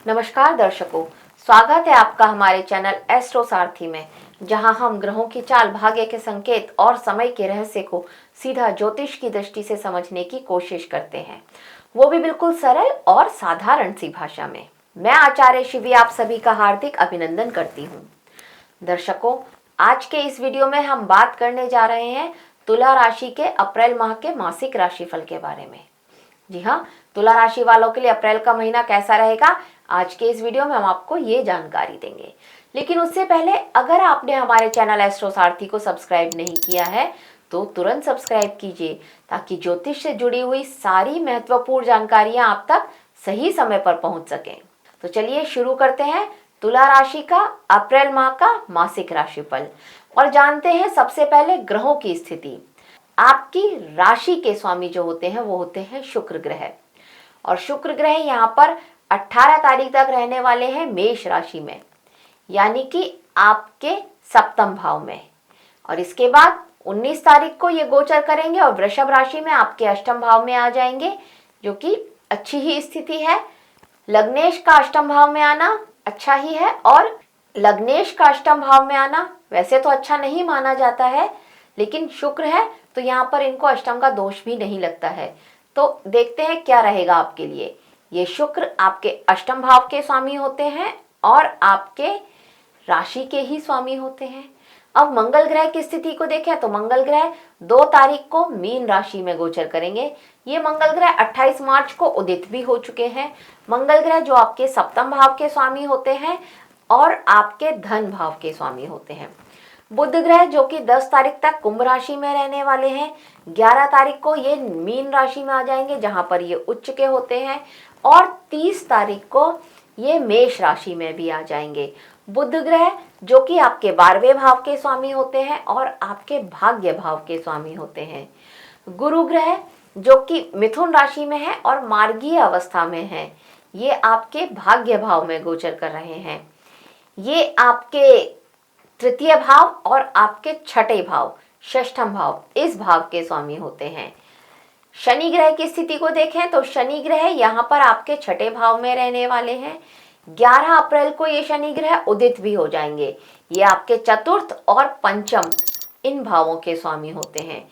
नमस्कार दर्शकों, स्वागत है आपका हमारे चैनल एस्ट्रो सारथी में, जहां हम ग्रहों की चाल, भाग्य के संकेत और समय के रहस्य को सीधा ज्योतिष की दृष्टि से समझने की कोशिश करते हैं, वो भी बिल्कुल सरल और साधारण सी भाषा में। मैं आचार्य शिवी आप सभी का हार्दिक अभिनंदन करती हूँ। दर्शकों, आज के इस वीडियो में हम बात करने जा रहे हैं तुला राशि के अप्रैल माह के मासिक राशिफल के बारे में। जी हाँ, तुला राशि वालों के लिए अप्रैल का महीना कैसा रहेगा, आज के इस वीडियो में हम आपको ये जानकारी देंगे। लेकिन उससे पहले अगर आपने हमारे चैनल एस्ट्रो सारथी को सब्सक्राइब नहीं किया है तो तुरंत सब्सक्राइब कीजिए, ताकि ज्योतिष से जुड़ी हुई सारी महत्वपूर्ण जानकारियां आप तक सही समय पर पहुंच सकें। तो चलिए शुरू करते हैं तुला राशि का अप्रैल माह का मासिक राशिफल और जानते हैं सबसे पहले ग्रहों की स्थिति। आपकी राशि के स्वामी जो होते हैं वो होते हैं शुक्र ग्रह, और शुक्र ग्रह यहाँ पर 18 तारीख तक रहने वाले हैं मेष राशि में, यानी कि आपके सप्तम भाव में। और इसके बाद 19 तारीख को ये गोचर करेंगे और वृषभ राशि में आपके अष्टम भाव में आ जाएंगे, जो कि अच्छी ही स्थिति है। लग्नेश का अष्टम भाव में आना अच्छा ही है, और लग्नेश का अष्टम भाव में आना वैसे तो अच्छा नहीं माना जाता है, लेकिन शुक्र है तो यहाँ पर इनको अष्टम का दोष भी नहीं लगता है। तो देखते हैं क्या रहेगा आपके लिए। ये शुक्र आपके अष्टम भाव के स्वामी होते हैं और आपके राशि के ही स्वामी होते हैं। अब मंगल ग्रह की स्थिति को देखें तो मंगल ग्रह 2 तारीख को मीन राशि में गोचर करेंगे। ये मंगल ग्रह 28 मार्च को उदित भी हो चुके हैं। मंगल ग्रह जो आपके सप्तम भाव के स्वामी होते हैं और आपके धन भाव के स्वामी होते हैं। बुध ग्रह जो कि 10 तारीख तक कुंभ राशि में रहने वाले हैं, 11 तारीख को ये मीन राशि में आ जाएंगे जहां पर ये उच्च के होते हैं, और 30 तारीख को ये मेष राशि में भी आ जाएंगे। बुध ग्रह जो कि आपके 12वें भाव के स्वामी होते हैं और आपके भाग्य भाव के स्वामी होते हैं। गुरु ग्रह जो कि मिथुन राशि में है और मार्गीय अवस्था में है, ये आपके भाग्य भाव में गोचर कर रहे हैं। ये आपके तृतीय भाव और आपके छठे भाव, षष्ठम भाव, इस भाव के स्वामी होते हैं। शनि ग्रह की स्थिति को देखें तो शनि ग्रह यहाँ पर आपके छठे भाव में रहने वाले हैं। 11 अप्रैल को ये शनि ग्रह उदित भी हो जाएंगे। ये आपके चतुर्थ और पंचम इन भावों के स्वामी होते हैं।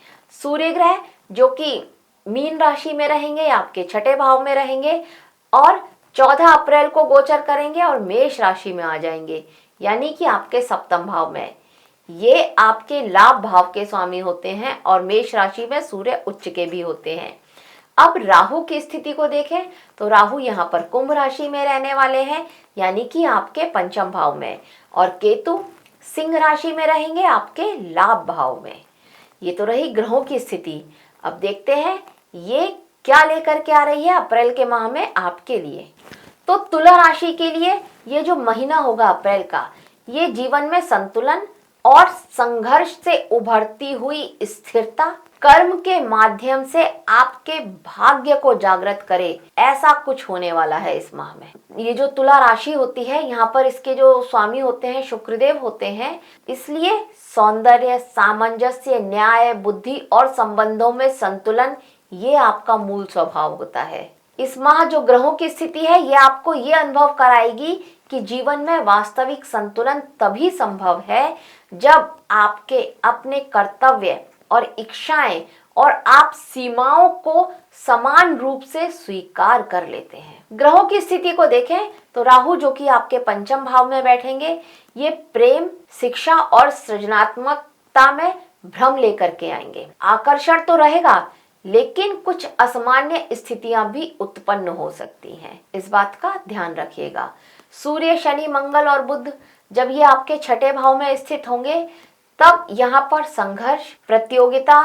सूर्य ग्रह जो कि मीन राशि में रहेंगे, आपके छठे भाव में रहेंगे और 14 अप्रैल को गोचर करेंगे और मेष राशि में आ जाएंगे, यानी कि आपके सप्तम भाव में। ये आपके लाभ भाव के स्वामी होते हैं और मेष राशि में सूर्य उच्च के भी होते हैं। अब राहु की स्थिति को देखें तो राहु यहाँ पर कुंभ राशि में रहने वाले हैं, यानी कि आपके पंचम भाव में, और केतु सिंह राशि में रहेंगे आपके लाभ भाव में। ये तो रही ग्रहों की स्थिति। अब देखते हैं ये क्या लेकर के आ रही है अप्रैल के माह में आपके लिए। तो तुला राशि के लिए ये जो महीना होगा अप्रैल का, ये जीवन में संतुलन और संघर्ष से उभरती हुई स्थिरता, कर्म के माध्यम से आपके भाग्य को जागृत करे, ऐसा कुछ होने वाला है इस माह में। ये जो तुला राशि होती है, यहाँ पर इसके जो स्वामी होते हैं शुक्रदेव होते हैं, इसलिए सौंदर्य, सामंजस्य, न्याय, बुद्धि और संबंधों में संतुलन ये आपका मूल स्वभाव होता है। इस माह जो ग्रहों की स्थिति है ये आपको ये अनुभव कराएगी कि जीवन में वास्तविक संतुलन तभी संभव है जब आपके अपने कर्तव्य और इच्छाएं और आप सीमाओं को समान रूप से स्वीकार कर लेते हैं। ग्रहों की स्थिति को देखें तो राहु जो कि आपके पंचम भाव में बैठेंगे, ये प्रेम, शिक्षा और सृजनात्मकता में भ्रम लेकर के आएंगे। आकर्षण तो रहेगा, लेकिन कुछ असामान्य स्थितियां भी उत्पन्न हो सकती हैं, इस बात का ध्यान रखिएगा। सूर्य, शनि, मंगल और बुध जब ये आपके छठे भाव में स्थित होंगे, तब यहाँ पर संघर्ष, प्रतियोगिता,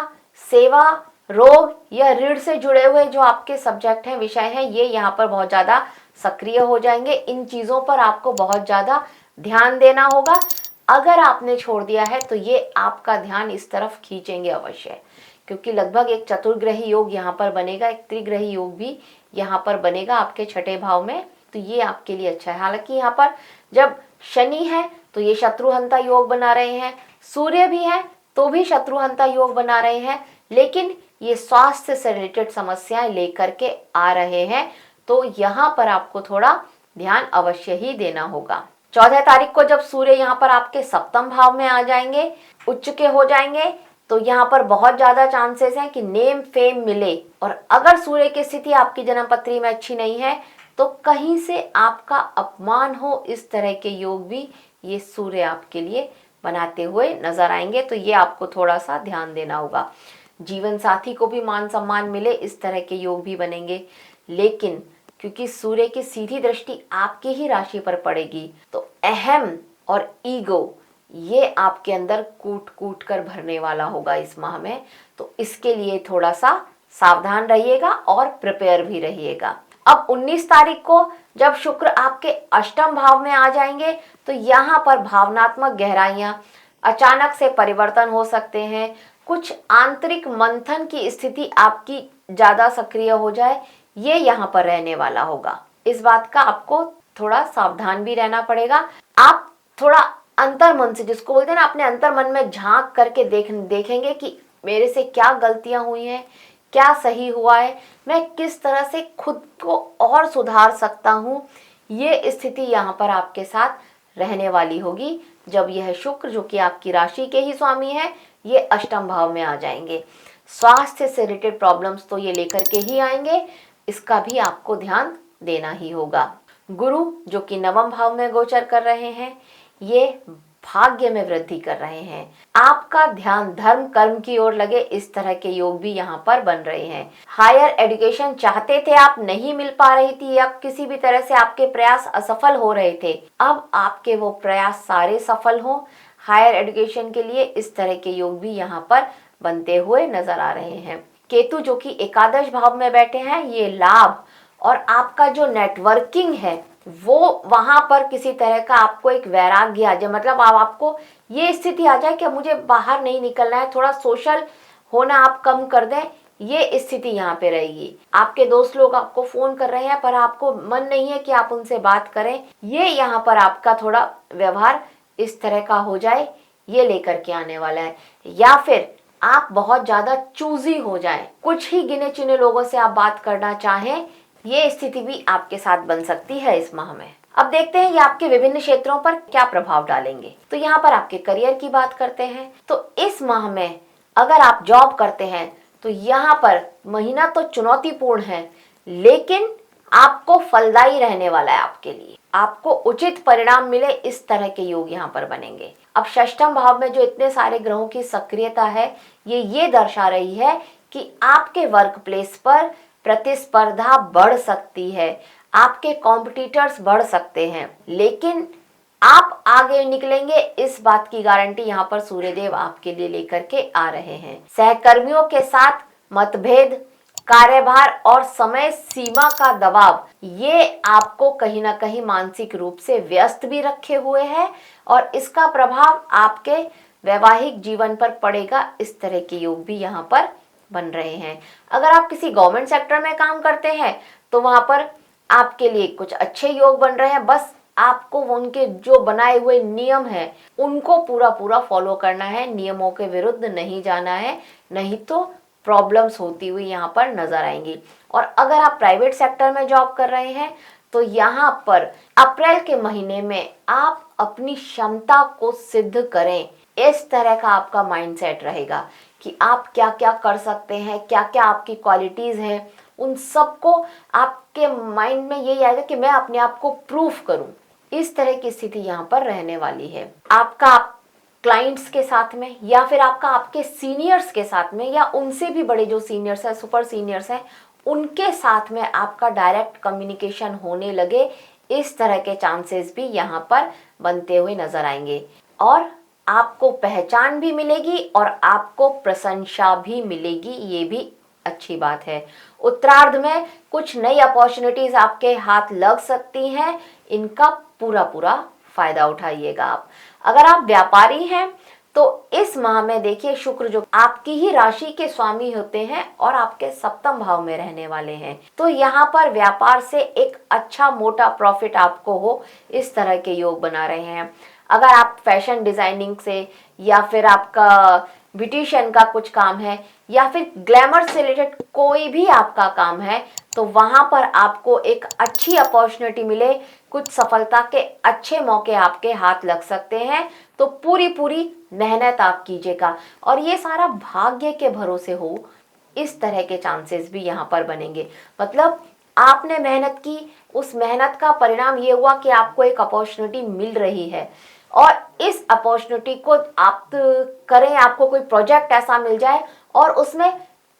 सेवा, रोग या ऋण से जुड़े हुए जो आपके सब्जेक्ट हैं, विषय हैं, ये यहाँ पर बहुत ज्यादा सक्रिय हो जाएंगे। इन चीजों पर आपको बहुत ज्यादा ध्यान देना होगा। अगर आपने छोड़ दिया है तो ये आपका ध्यान इस तरफ खींचेंगे अवश्य, क्योंकि लगभग एक चतुर्ग्रही योग यहाँ पर बनेगा, एक त्रिग्रही योग भी यहाँ पर बनेगा आपके छठे भाव में, तो ये आपके लिए अच्छा है। हालांकि यहाँ पर जब शनि है तो ये शत्रुहंता योग बना रहे हैं, सूर्य भी है तो भी शत्रुहंता योग बना रहे हैं, लेकिन ये स्वास्थ्य से रिलेटेड समस्याएं लेकर के आ रहे हैं, तो यहाँ पर आपको थोड़ा ध्यान अवश्य ही देना होगा। 14 तारीख को जब सूर्य यहाँ पर आपके सप्तम भाव में आ जाएंगे, उच्च के हो जाएंगे, तो यहाँ पर बहुत ज्यादा चांसेस हैं कि नेम फेम मिले। और अगर सूर्य की स्थिति आपकी जन्म पत्री में अच्छी नहीं है तो कहीं से आपका अपमान हो, इस तरह के योग भी ये सूर्य आपके लिए बनाते हुए नजर आएंगे। तो ये आपको थोड़ा सा ध्यान देना होगा। जीवन साथी को भी मान सम्मान मिले, इस तरह के योग भी बनेंगे। लेकिन क्योंकि सूर्य की सीधी दृष्टि आपकी ही राशि पर पड़ेगी तो अहम और ईगो ये आपके अंदर कूट कूट कर भरने वाला होगा इस माह में। तो इसके लिए थोड़ा सा सावधान रहिएगा और प्रिपेयर भी रहिएगा। अब 19 तारीख को जब शुक्र आपके अष्टम भाव में आ जाएंगे तो यहाँ पर भावनात्मक गहराइयां, अचानक से परिवर्तन हो सकते हैं। कुछ आंतरिक मंथन की स्थिति आपकी ज्यादा सक्रिय हो जाए, ये यहाँ पर रहने वाला होगा। इस बात का आपको थोड़ा सावधान भी रहना पड़ेगा। आप थोड़ा अंतर मन से, जिसको बोलते हैं ना, अपने अंतर मन में झांक करके देखेंगे कि मेरे से क्या गलतियां हुई हैं, क्या सही हुआ है, मैं किस तरह से खुद को और सुधार सकता हूँ। ये स्थिति यहाँ पर आपके साथ रहने वाली होगी जब यह शुक्र, जो कि आपकी राशि के ही स्वामी है, ये अष्टम भाव में आ जाएंगे। स्वास्थ्य से रिलेटेड प्रॉब्लम्स तो ये लेकर के ही आएंगे, इसका भी आपको ध्यान देना ही होगा। गुरु जो कि नवम भाव में गोचर कर रहे हैं, ये भाग्य में वृद्धि कर रहे हैं। आपका ध्यान धर्म कर्म की ओर लगे, इस तरह के योग भी यहाँ पर बन रहे हैं। हायर एजुकेशन चाहते थे आप, नहीं मिल पा रही थी, या किसी भी तरह से आपके प्रयास असफल हो रहे थे, अब आपके वो प्रयास सारे सफल हो हायर एजुकेशन के लिए, इस तरह के योग भी यहाँ पर बनते हुए नजर आ रहे हैं। केतु जो कि एकादश भाव में बैठे हैं, ये लाभ और आपका जो नेटवर्किंग है वो वहां पर किसी तरह का आपको एक वैराग्य आ जाए, मतलब आपको ये स्थिति आ जाए कि मुझे बाहर नहीं निकलना है, थोड़ा सोशल होना आप कम कर दें, ये स्थिति यहाँ पे रहेगी। आपके दोस्त लोग आपको फोन कर रहे हैं पर आपको मन नहीं है कि आप उनसे बात करें, ये यहाँ पर आपका थोड़ा व्यवहार इस तरह का हो जाए, ये लेकर के आने वाला है। या फिर आप बहुत ज्यादा चूजी हो जाएं, कुछ ही गिने चुने लोगों से आप बात करना चाहें, ये स्थिति भी आपके साथ बन सकती है इस माह में। अब देखते हैं ये आपके विभिन्न क्षेत्रों पर क्या प्रभाव डालेंगे। तो यहाँ पर आपके करियर की बात करते हैं तो इस माह में अगर आप जॉब करते हैं तो यहाँ पर महीना तो चुनौतीपूर्ण है, लेकिन आपको फलदायी रहने वाला है। आपके लिए आपको उचित परिणाम मिले, इस तरह के योग यहाँ पर बनेंगे। अब षष्ठम भाव में जो इतने सारे ग्रहों की सक्रियता है, ये दर्शा रही है कि आपके वर्क प्लेस पर प्रतिस्पर्धा बढ़ सकती है, आपके कॉम्पिटिटर्स बढ़ सकते हैं, लेकिन आप आगे निकलेंगे, इस बात की गारंटी यहाँ पर सूर्यदेव आपके लिए लेकर के आ रहे हैं। सहकर्मियों के साथ मतभेद, कार्यभार और समय सीमा का दबाव, ये आपको कहीं ना कहीं मानसिक रूप से व्यस्त भी रखे हुए है और इसका प्रभाव आपके वैवाहिक जीवन पर पड़ेगा। इस तरह के योग भी यहाँ पर बन रहे हैं। अगर आप किसी गवर्नमेंट सेक्टर में काम करते हैं तो वहां पर आपके लिए कुछ अच्छे योग बन रहे हैं, बस आपको उनके जो बनाए हुए नियम हैं उनको पूरा फॉलो करना है, नियमों के विरुद्ध नहीं जाना है, नहीं तो प्रॉब्लम्स होती हुई यहाँ पर नजर आएंगी। और अगर आप प्राइवेट सेक्टर में जॉब कर रहे हैं तो यहाँ पर अप्रैल के महीने में आप अपनी क्षमता को सिद्ध करें, इस तरह का आपका माइंडसेट रहेगा कि आप क्या क्या कर सकते हैं, क्या क्या आपकी क्वालिटीज हैं, उन सबको आपके माइंड में यही आएगा कि मैं अपने आप को प्रूफ करूं। इस तरह की स्थिति यहाँ पर रहने वाली है। आपका क्लाइंट्स के साथ में या फिर आपका आपके सीनियर्स के साथ में या उनसे भी बड़े जो सीनियर्स हैं, सुपर सीनियर्स हैं, उनके साथ में आपका डायरेक्ट कम्युनिकेशन होने लगे, इस तरह के चांसेस भी यहाँ पर बनते हुए नजर आएंगे। और आपको पहचान भी मिलेगी और आपको प्रशंसा भी मिलेगी, ये भी अच्छी बात है। उत्तरार्ध में कुछ नई अपॉर्चुनिटीज आपके हाथ लग सकती हैं, इनका पूरा फायदा उठाइएगा आप। अगर आप व्यापारी हैं तो इस माह में देखिए शुक्र जो आपकी ही राशि के स्वामी होते हैं और आपके सप्तम भाव में रहने वाले हैं, तो यहाँ पर व्यापार से एक अच्छा मोटा प्रॉफिट आपको हो, इस तरह के योग बना रहे हैं। अगर आप फैशन डिजाइनिंग से या फिर आपका ब्यूटिशियन का कुछ काम है या फिर ग्लैमर से रिलेटेड कोई भी आपका काम है, तो वहां पर आपको एक अच्छी अपॉर्चुनिटी मिले, कुछ सफलता के अच्छे मौके आपके हाथ लग सकते हैं। तो पूरी पूरी मेहनत आप कीजिएगा और ये सारा भाग्य के भरोसे हो, इस तरह के चांसेस भी यहाँ पर बनेंगे। मतलब आपने मेहनत की, उस मेहनत का परिणाम ये हुआ कि आपको एक अपॉर्चुनिटी मिल रही है और इस अपॉर्चुनिटी को आप करें, आपको कोई प्रोजेक्ट ऐसा मिल जाए और उसमें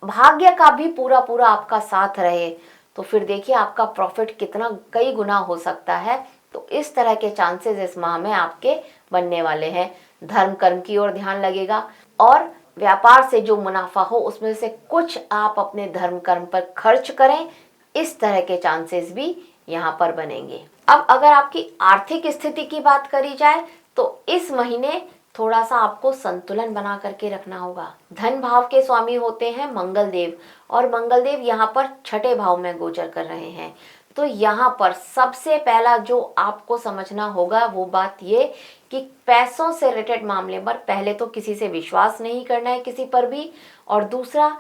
भाग्य का भी पूरा पूरा आपका साथ रहे, तो फिर देखिए आपका प्रॉफिट कितना कई गुना हो सकता है। तो इस तरह के चांसेस इस माह में आपके बनने वाले हैं। धर्म कर्म की ओर ध्यान लगेगा और व्यापार से जो मुनाफा हो उसमें से कुछ आप अपने धर्म कर्म पर खर्च करें, इस तरह के चांसेस भी यहाँ पर बनेंगे। अब अगर आपकी आर्थिक स्थिति की बात करी जाए तो इस महीने थोड़ा सा आपको संतुलन बना करके रखना होगा। धन भाव के स्वामी होते हैं मंगल देव और मंगल देव यहाँ पर छठे भाव में गोचर कर रहे हैं। तो यहाँ पर सबसे पहला जो आपको समझना होगा वो बात ये कि पैसों से रिलेटेड मामले पर पहले तो किसी से विश्वास नहीं करना है किसी पर भी, और दूसरा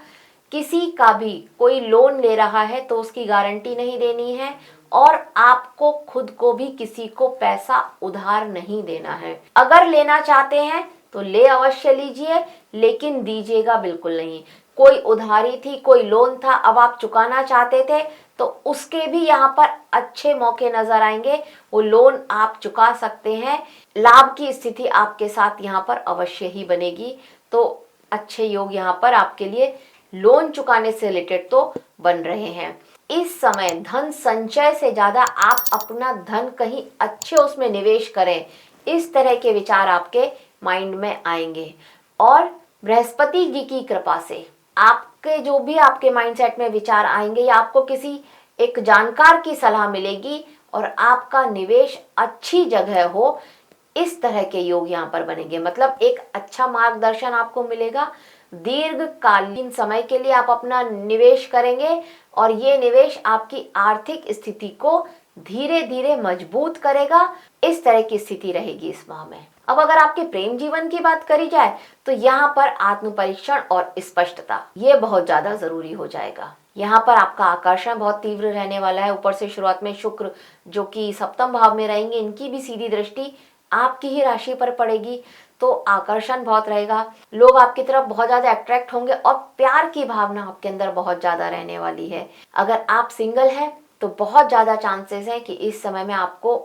किसी का भी कोई लोन ले रहा है तो उसकी गारंटी नहीं देनी है और आपको खुद को भी किसी को पैसा उधार नहीं देना है। अगर लेना चाहते हैं तो ले अवश्य लीजिए, लेकिन दीजिएगा बिल्कुल नहीं। कोई उधारी थी, कोई लोन था, अब आप चुकाना चाहते थे तो उसके भी यहाँ पर अच्छे मौके नजर आएंगे, वो लोन आप चुका सकते हैं। लाभ की स्थिति आपके साथ यहाँ पर अवश्य ही बनेगी। तो अच्छे योग यहाँ पर आपके लिए लोन चुकाने से रिलेटेड तो बन रहे हैं। इस समय धन संचय से ज्यादा आप अपना धन कहीं अच्छे उसमें निवेश करें, इस तरह के विचार आपके माइंड में आएंगे। और बृहस्पति जी की कृपा से आपके जो भी आपके माइंडसेट में विचार आएंगे या आपको किसी एक जानकार की सलाह मिलेगी और आपका निवेश अच्छी जगह हो, इस तरह के योग यहाँ पर बनेंगे। मतलब एक अच्छा मार्गदर्शन आपको मिलेगा, दीर्घकालीन समय के लिए आप अपना निवेश करेंगे और ये निवेश आपकी आर्थिक स्थिति को धीरे धीरे मजबूत करेगा। इस तरह की स्थिति रहेगी इस माह में। अब अगर आपके प्रेम जीवन की बात करी जाए तो यहाँ पर आत्म परीक्षण और स्पष्टता ये बहुत ज्यादा जरूरी हो जाएगा। यहाँ पर आपका आकर्षण बहुत तीव्र रहने वाला है। ऊपर से शुरुआत में शुक्र जो कि सप्तम भाव में रहेंगे, इनकी भी सीधी दृष्टि आपकी ही राशि पर पड़ेगी, तो आकर्षण बहुत रहेगा। लोग आपकी तरफ बहुत ज्यादा अट्रैक्ट होंगे और प्यार की भावना आपके अंदर बहुत ज्यादा रहने वाली है। अगर आप सिंगल हैं तो बहुत ज्यादा चांसेस हैं कि इस समय में आपको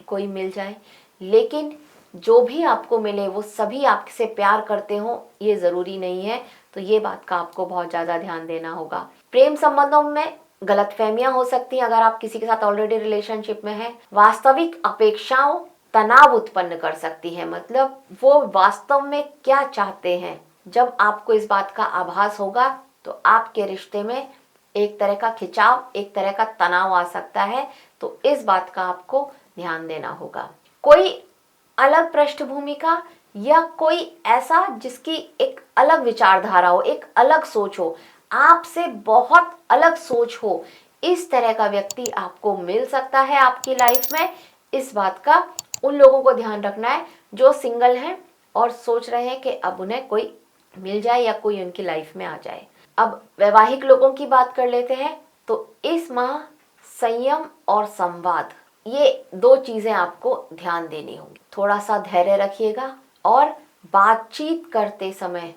कोई मिल जाए, लेकिन जो भी आपको मिले वो सभी आपसे प्यार करते हो ये जरूरी नहीं है। तो ये बात का आपको बहुत ज्यादा ध्यान देना होगा। प्रेम संबंधों में गलतफहमियां हो सकती हैं अगर आप किसी के साथ ऑलरेडी रिलेशनशिप में हैं। वास्तविक अपेक्षाओं तनाव उत्पन्न कर सकती है। मतलब वो वास्तव में क्या चाहते हैं, जब आपको इस बात का आभास होगा तो आपके रिश्ते में एक तरह का खिंचाव, एक तरह का तनाव आ सकता है। तो इस बात का आपको ध्यान देना होगा। कोई अलग पृष्ठभूमि का या कोई ऐसा जिसकी एक अलग विचारधारा हो, एक अलग सोच हो, आपसे बहुत अलग सोच हो, इस तरह का व्यक्ति आपको मिल सकता है आपकी लाइफ में। इस बात का उन लोगों को ध्यान रखना है जो सिंगल हैं और सोच रहे हैं कि अब उन्हें कोई मिल जाए या कोई उनकी लाइफ में आ जाए। अब वैवाहिक लोगों की बात कर लेते हैं। तो इस माह संयम और संवाद ये दो चीजें आपको ध्यान देनी होंगी। थोड़ा सा धैर्य रखिएगा और बातचीत करते समय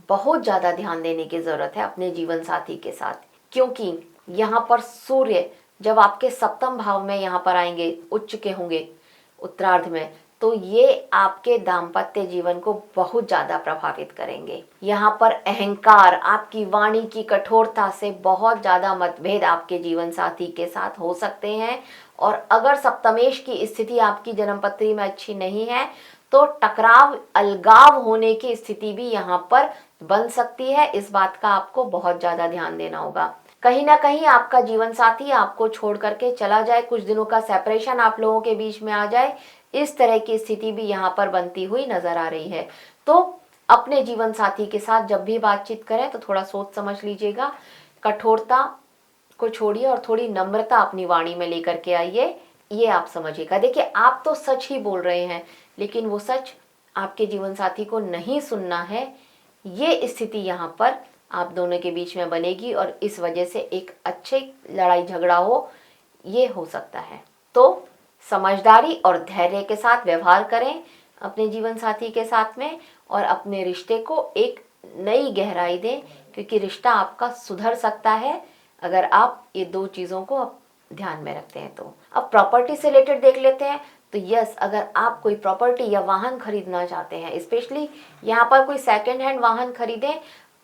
बहुत ज्यादा ध्यान देने की जरूरत है अपने जीवन साथी के साथ, क्योंकि यहाँ पर सूर्य जब आपके सप्तम भाव में यहाँ पर आएंगे, उच्च के होंगे उत्तरार्ध में, तो ये आपके दाम्पत्य जीवन को बहुत ज्यादा प्रभावित करेंगे। यहाँ पर अहंकार, आपकी वाणी की कठोरता से बहुत ज्यादा मतभेद आपके जीवन साथी के साथ हो सकते हैं। और अगर सप्तमेश की स्थिति आपकी जन्मपत्री में अच्छी नहीं है तो टकराव, अलगाव होने की स्थिति भी यहाँ पर बन सकती है। इस बात का आपको बहुत ज्यादा ध्यान देना होगा। कहीं ना कहीं आपका जीवन साथी आपको छोड़ करके चला जाए, कुछ दिनों का सेपरेशन आप लोगों के बीच में आ जाए, इस तरह की स्थिति भी यहाँ पर बनती हुई नजर आ रही है। तो अपने जीवन साथी के साथ जब भी बातचीत करें तो थोड़ा सोच समझ लीजिएगा। कठोरता को छोड़िए और थोड़ी नम्रता अपनी वाणी में लेकर के आइए, ये आप समझिएगा। देखिए आप तो सच ही बोल रहे हैं, लेकिन वो सच आपके जीवन साथी को नहीं सुनना है, ये स्थिति यहाँ पर आप दोनों के बीच में बनेगी और इस वजह से एक अच्छे लड़ाई झगड़ा ये हो सकता है। तो समझदारी और धैर्य के साथ व्यवहार करें अपने जीवन साथी के साथ में और अपने रिश्ते को एक नई गहराई दें, क्योंकि रिश्ता आपका सुधर सकता है अगर आप ये दो चीज़ों को ध्यान में रखते हैं। तो अब प्रॉपर्टी से रिलेटेड देख लेते हैं। तो यस, अगर आप कोई प्रॉपर्टी या वाहन खरीदना चाहते हैं, स्पेशली यहाँ पर कोई सेकेंड हैंड वाहन खरीदें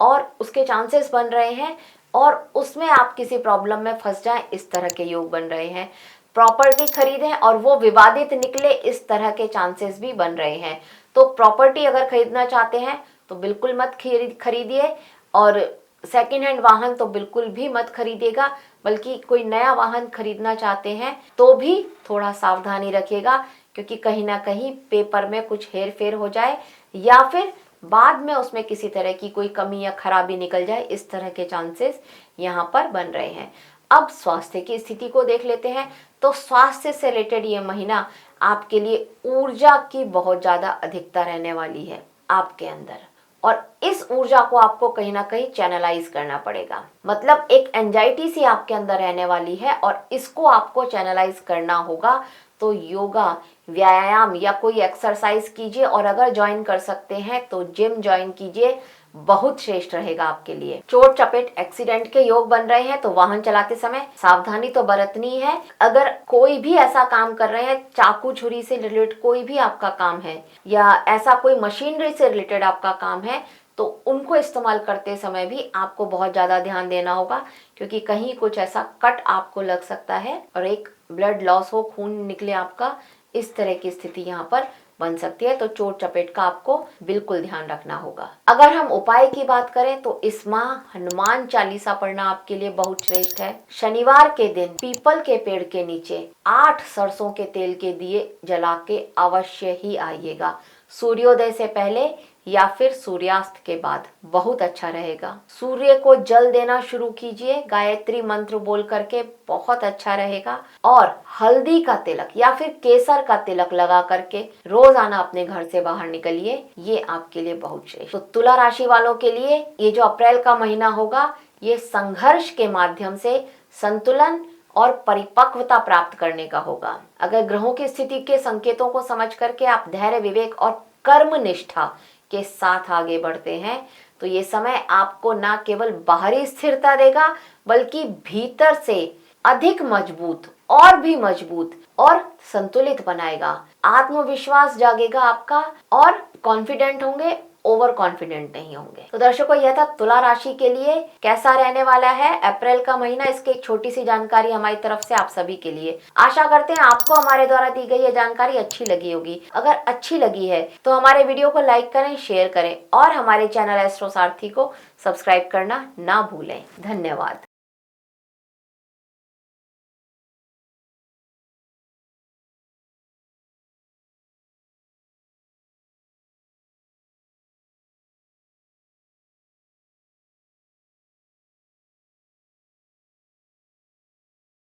और उसके चांसेस बन रहे हैं और उसमें आप किसी प्रॉब्लम में फंस जाएं, इस तरह के योग बन रहे हैं। प्रॉपर्टी खरीदें और वो विवादित निकले, इस तरह के चांसेस भी बन रहे हैं। तो प्रॉपर्टी अगर खरीदना चाहते हैं तो बिल्कुल मत खरीदिए और सेकेंड हैंड वाहन तो बिल्कुल भी मत खरीदिएगा, बल्कि कोई नया वाहन खरीदना चाहते हैं तो भी थोड़ा सावधानी रखिएगा, क्योंकि कहीं ना कहीं पेपर में कुछ हेर फेर हो जाए या फिर बाद में उसमें किसी तरह की कोई कमी या खराबी निकल जाए, इस तरह के चांसेस यहाँ पर बन रहे हैं। अब स्वास्थ्य की स्थिति को देख लेते हैं। तो स्वास्थ्य से रिलेटेड ये महीना आपके लिए ऊर्जा की बहुत ज़्यादा अधिकता रहने वाली है आपके अंदर, और इस ऊर्जा को आपको कहीं ना कहीं चैनलाइज करना पड़ेगा। मतलब एक एंजाइटी सी आपके अंदर रहने वाली है और इसको आपको चैनलाइज करना होगा। तो योगा, व्यायाम या कोई एक्सरसाइज कीजिए, और अगर ज्वाइन कर सकते हैं तो जिम ज्वाइन कीजिए, बहुत श्रेष्ठ रहेगा आपके लिए। चोट चपेट एक्सीडेंट के योग बन रहे हैं, तो वाहन चलाते समय सावधानी तो बरतनी है। अगर कोई भी ऐसा काम कर रहे हैं, चाकू छुरी से रिलेटेड कोई भी आपका काम है या ऐसा कोई मशीनरी से रिलेटेड आपका काम है, तो उनको इस्तेमाल करते समय भी आपको बहुत ज़्यादा ध्यान देना होगा, क्योंकि कहीं कुछ ऐसा कट आपको लग सकता है और एक ब्लड लॉस हो, खून निकले आपका, इस तरह की स्थिति यहाँ पर बन सकती है। तो चोट चपेट का आपको बिल्कुल ध्यान रखना होगा। अगर हम उपाय की बात करें तो इस माह हनुमान चालीसा पढ़ना आपके लिए बहुत श्रेष्ठ है। शनिवार के दिन पीपल के पेड़ के नीचे 8 सरसों के तेल के दिए जला के अवश्य ही आइएगा, सूर्योदय से पहले या फिर सूर्यास्त के बाद, बहुत अच्छा रहेगा। सूर्य को जल देना शुरू कीजिए गायत्री मंत्र बोल करके, बहुत अच्छा रहेगा। और हल्दी का तिलक या फिर केसर का तिलक लगा करके रोजाना अपने घर से बाहर निकलिए, ये आपके लिए बहुत श्रेष्ठ। तो तुला राशि वालों के लिए ये जो अप्रैल का महीना होगा, ये संघर्ष के माध्यम से संतुलन और परिपक्वता प्राप्त करने का होगा। अगर ग्रहों की स्थिति के संकेतों को समझ करके आप धैर्य, विवेक और कर्म निष्ठा के साथ आगे बढ़ते हैं, तो ये समय आपको न केवल बाहरी स्थिरता देगा, बल्कि भीतर से अधिक मजबूत और भी मजबूत और संतुलित बनाएगा। आत्मविश्वास जागेगा आपका और कॉन्फिडेंट होंगे, ओवर कॉन्फिडेंट नहीं होंगे। तो दर्शकों, यह था तुला राशि के लिए कैसा रहने वाला है अप्रैल का महीना। इसकी एक छोटी सी जानकारी हमारी तरफ से आप सभी के लिए। आशा करते हैं आपको हमारे द्वारा दी गई ये जानकारी अच्छी लगी होगी। अगर अच्छी लगी है तो हमारे वीडियो को लाइक करें, शेयर करें और हमारे चैनल एस्ट्रो सारथी को सब्सक्राइब करना ना भूलें। धन्यवाद।